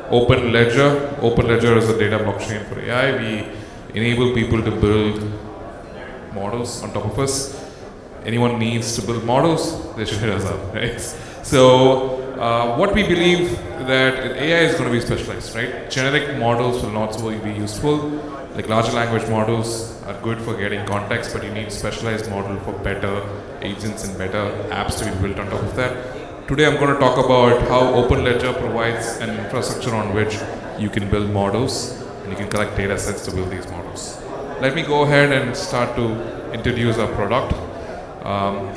openledger. Openledger is a data blockchain for AI. We enable people to build models on top of us. Anyone needs to build models, they should hit us up, right? So what we believe that AI is going to be specialized, right? Generic models will not so be useful. Like large language models are good for getting context, but you need specialized model for better agents and better apps to be built on top of that. Today I'm going to talk about how openledger provides an infrastructure on which you can build models and you can collect data sets to build these models. Let me go ahead and start to introduce our product.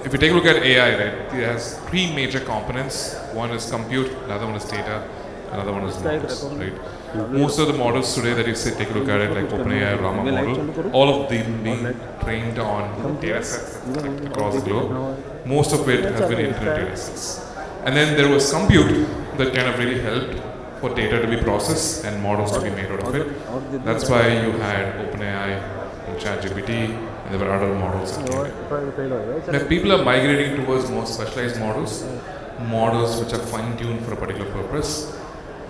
If you take a look at AI, right, it has three major components. One is compute, another one is data, another one is models, right? Most of the models today that you say, take a look at it, like OpenAI, Llama model, all of them being trained on data sets across the globe. Most of it has been internet data sets. And then there was compute that kind of really helped for data to be processed and models to be made out of it. That's why you had OpenAI and ChatGPT, and there were other models that came in. Now people are migrating towards more specialized models, models which are fine-tuned for a particular purpose.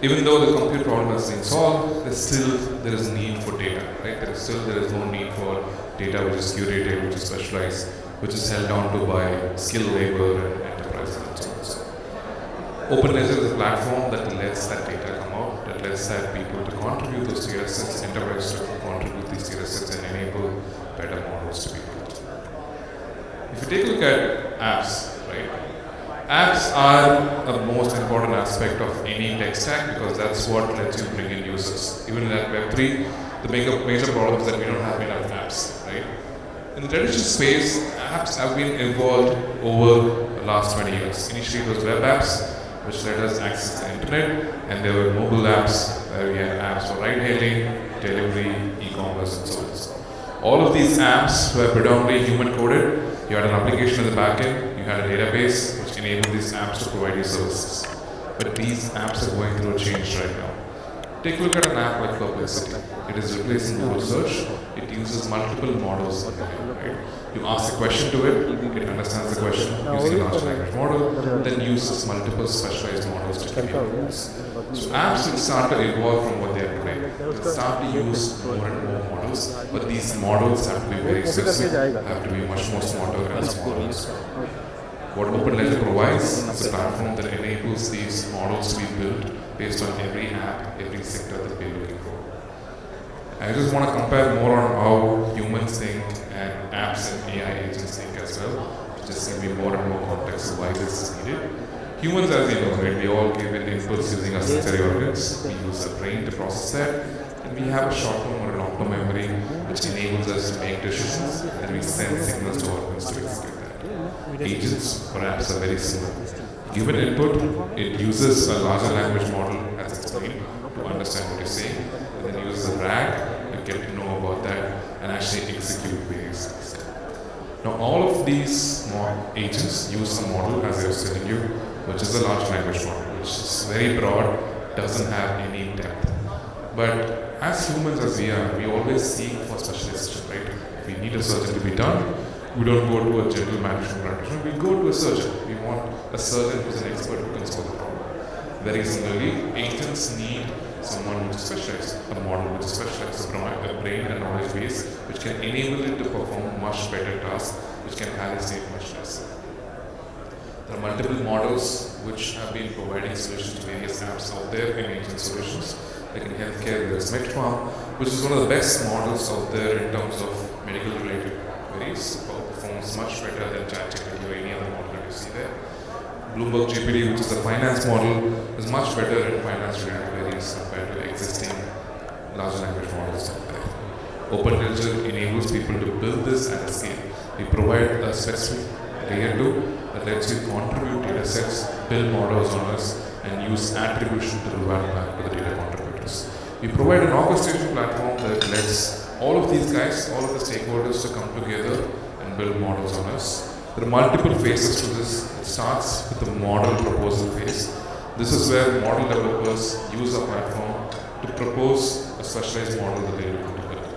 Even though the compute problem has been solved, there is need for data, right? There is no need for data which is curated, which is specialized, which is held on to by skilled labor and enterprises and so on. So openledger is a platform that lets that data come out, that lets that people to contribute those data sets, enterprises to contribute these data sets and enable better models to be built. If you take a look at apps, right? Apps are the most important aspect of any tech stack because that's what lets you bring in users. Even in Web3, the major problem is that we don't have enough apps, right? In the traditional space, apps have been evolved over the last 20 years. Initially, it was web apps, which let us access the internet, and there were mobile apps where we had apps for ride-hailing, delivery, e-commerce, and so on. All of these apps were predominantly human-coded. You had an application in the backend, you had a database which enabled these apps to provide you services. But these apps are going through a change right now. Take a look at an app like Perplexity. It is replacing Google search. It uses multiple models. Right? You ask a question to it, it understands the question using a large language model, then uses multiple specialized models to create models. So apps will start to evolve from what they are today. They'll start to use more and more models, but these models have to be very specific, have to be much more smarter and smaller. What openledger provides is a platform that enables these models to be built based on every app, every sector that we're looking for. I just want to compare more on how humans think and apps and AI agents think as well, to just give me more and more context of why this is needed. Humans, as you know, right, we all give it inputs using our sensory organs. We use our brain to process that, and we have a short-term or a long-term memory which enables us to make decisions, and we send signals to organs to execute that. Agents, perhaps, are very similar. Given input, it uses a larger language model, as explained, to understand what you're saying, and then uses a RAG to get to know about that and actually execute various things. Now, all of these agents use a model, as I was telling you, which is a large language model, which is very broad, doesn't have any depth. But as humans as we are, we always seek for specialization, right? If we need a surgery to be done, we don't go to a general management practitioner, we go to a surgeon. We want a surgeon who's an expert who can solve the problem. Very similarly, agents need someone which is specialized, a model which is specialized, a brain and knowledge base which can enable it to perform much better tasks, which can hallucinate much less. There are multiple models which have been providing solutions to various apps out there in agent solutions. Like in healthcare, there is MedFarm, which is one of the best models out there in terms of medical related queries. Performs much better than ChatGPT or any other model that you see there. Bloomberg GPT, which is a finance model, is much better in finance related queries compared to existing large language models out there. openledger enables people to build this at a scale. We provide a specific layer 2 that lets you contribute data sets, build models on us, and use attribution to revert back to the data contributors. We provide an orchestration platform that lets all of these guys, all of the stakeholders to come together and build models on us. There are multiple phases to this. It starts with the model proposal phase. This is where model developers use our platform to propose a specialized model that they're looking to build.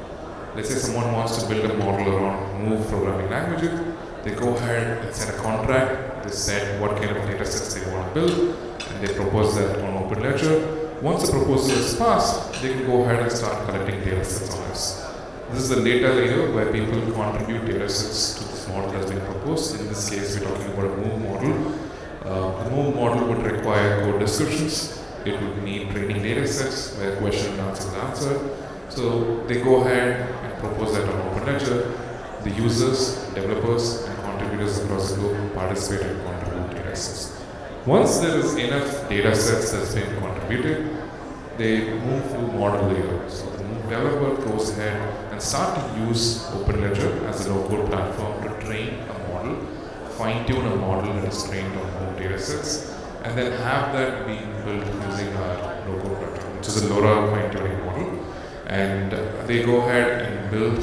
Let's say someone wants to build a model around move programming languages. They go ahead and set a contract. They set what kind of data sets they want to build, and they propose that on openledger. Once the proposal is passed, they can go ahead and start collecting data sets on this. This is the data layer where people contribute data sets to this model that's been proposed. In this case, we're talking about a move model. The move model would require code descriptions. It would need training data sets where question and answer is answered. So they go ahead and propose that on openledger. The users, developers, and contributors across the globe participate and contribute data sets. Once there is enough data sets that's been contributed, they move to model layer. So the developer goes ahead and start to use openledger as a no-code platform to train a model, fine-tune a model that is trained on more data sets, and then have that be built using our no-code platform, which is a LoRa fine-tuning model. And they go ahead and build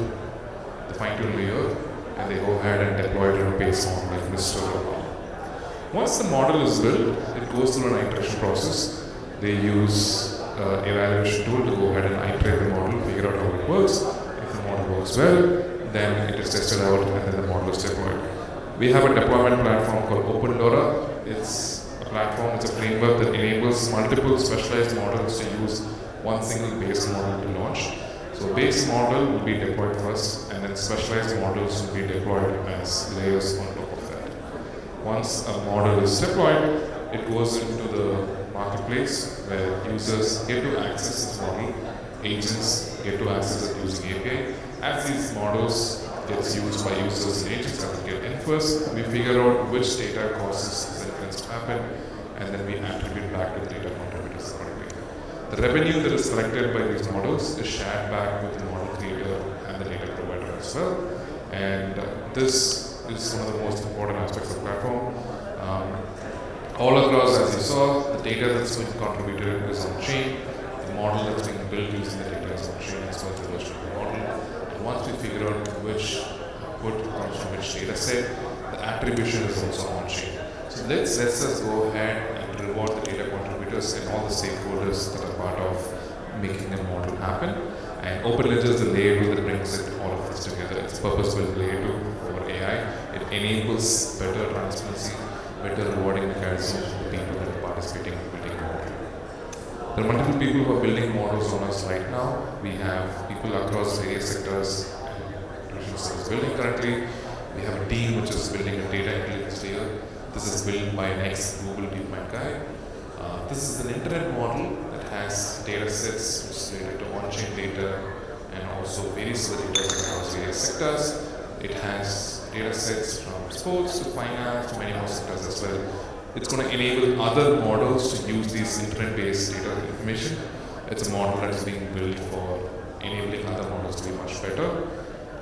the fine-tune layer, and they go ahead and deploy it in a base model like Mr. model. Once the model is built, it goes through an iteration process. They use evaluation tool to go ahead and iterate the model, figure out how it works. If the model works well, then it is tested out and then the model is deployed. We have a deployment platform called openledger. It's a platform, it's a framework that enables multiple specialized models to use one single base model to launch. So base model will be deployed first, and then specialized models will be deployed as layers on top of that. Once a model is deployed, it goes into the marketplace where users get to access this model, agents get to access it using API. As these models gets used by users and agents as they get in first, we figure out which data causes this inference to happen, and then we attribute back to the data contributors accordingly. The revenue that is collected by these models is shared back with the model creator and the data provider as well. And this is one of the most important aspects of the platform. All across, as you saw, the data that's been contributed is on chain. The model that's being built using the data is on chain as well as the version of the model. And once we figure out which output comes from which data set, the attribution is also on chain. So let's us go ahead and reward the data contributors and all the stakeholders that are part of making the model happen. And openledger is the layer 2 that brings all of this together. It's purpose-built layer 2 for AI. It enables better transparency, better rewarding mechanisms for the people that are participating in building the model. There are multiple people who are building models on us right now. We have people across various sectors and institutions building currently. We have a team which is building a data intelligence layer. This is built by an ex-Google DeepMind guy. This is an internet model that has data sets which is related to on-chain data and also various other data across various sectors. It has data sets from sports to finance to many more sectors as well. It's going to enable other models to use these internet-based data information. It's a model that's being built for enabling other models to be much better.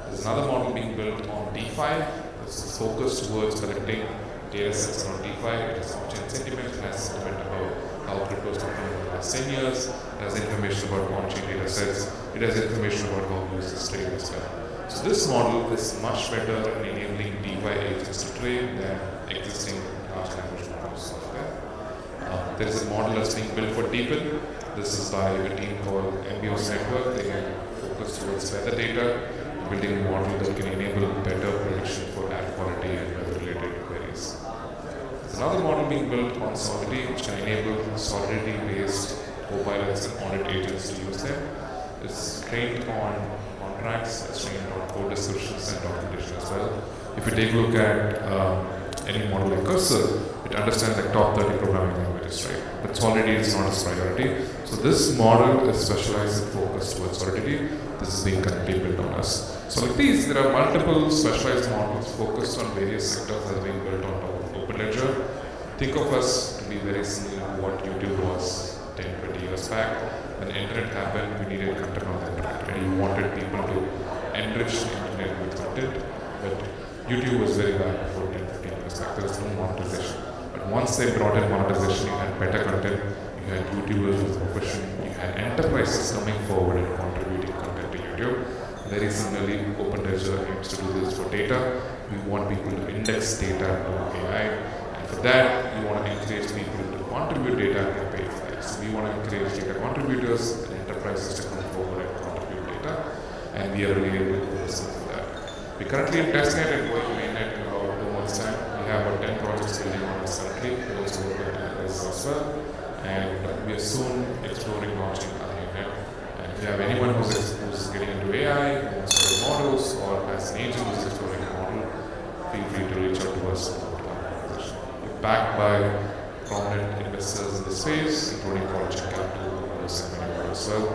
There's another model being built on DeFi. This is focused towards collecting data sets around DeFi. It has on-chain sentiment, it has sentiment about how crypto has performed in the last 10 years. It has information about on-chain data sets. It has information about how users trade as well. So this model is much better at enabling DeFi agents to trade than existing large language models software. There is a model that's being built for DeepIn. This is by a team called MBO's Network. They are focused towards weather data, building a model that can enable better prediction for air quality and weather-related queries. There's another model being built on Solidity, which can enable Solidity-based co-pilots and audit agents to use them. It's trained on contracts, it's trained on code descriptions and documentation as well. If you take a look at any model like Cursor, it understands like top 30 programming languages, right? But Solidity is not its priority. So this model is specialized and focused towards Solidity. This is being currently built on us. So like these, there are multiple specialized models focused on various sectors that are being built on top of openledger. Think of us to be very similar to what YouTube was 10, 20 years back. When the internet happened, we needed content on the internet. And you wanted people to enrich the internet with content. But YouTube was very bad before 10, 15 years back. There was no monetization. But once they brought in monetization, you had better content, you had YouTubers with profession, you had enterprises coming forward and contributing content to YouTube. Very similarly, openledger aims to do this for data. We want people to index data to AI. And for that, we want to encourage people to contribute data and pay for that. So we want to encourage data contributors and enterprises to come forward and contribute data. And we are really able to listen for that. We're currently in testnet and going mainnet in about 2 months' time. We have about 10 projects building on this currently. We also work with enterprises as well. and we are soon exploring launching AI. And if you have anyone who's getting into AI, who wants to build models, or has an agent who's exploring a model, feel free to reach out to us about our organization. We're backed by prominent investors in the space, including Project Capital, and many more as well.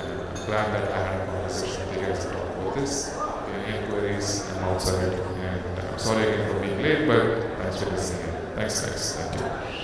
And I'm glad that I had a conversation with you guys to talk about this. If you have any inquiries, I'm outside. And I'm sorry again for being late, but thanks for listening. Thanks, guys. Thank you.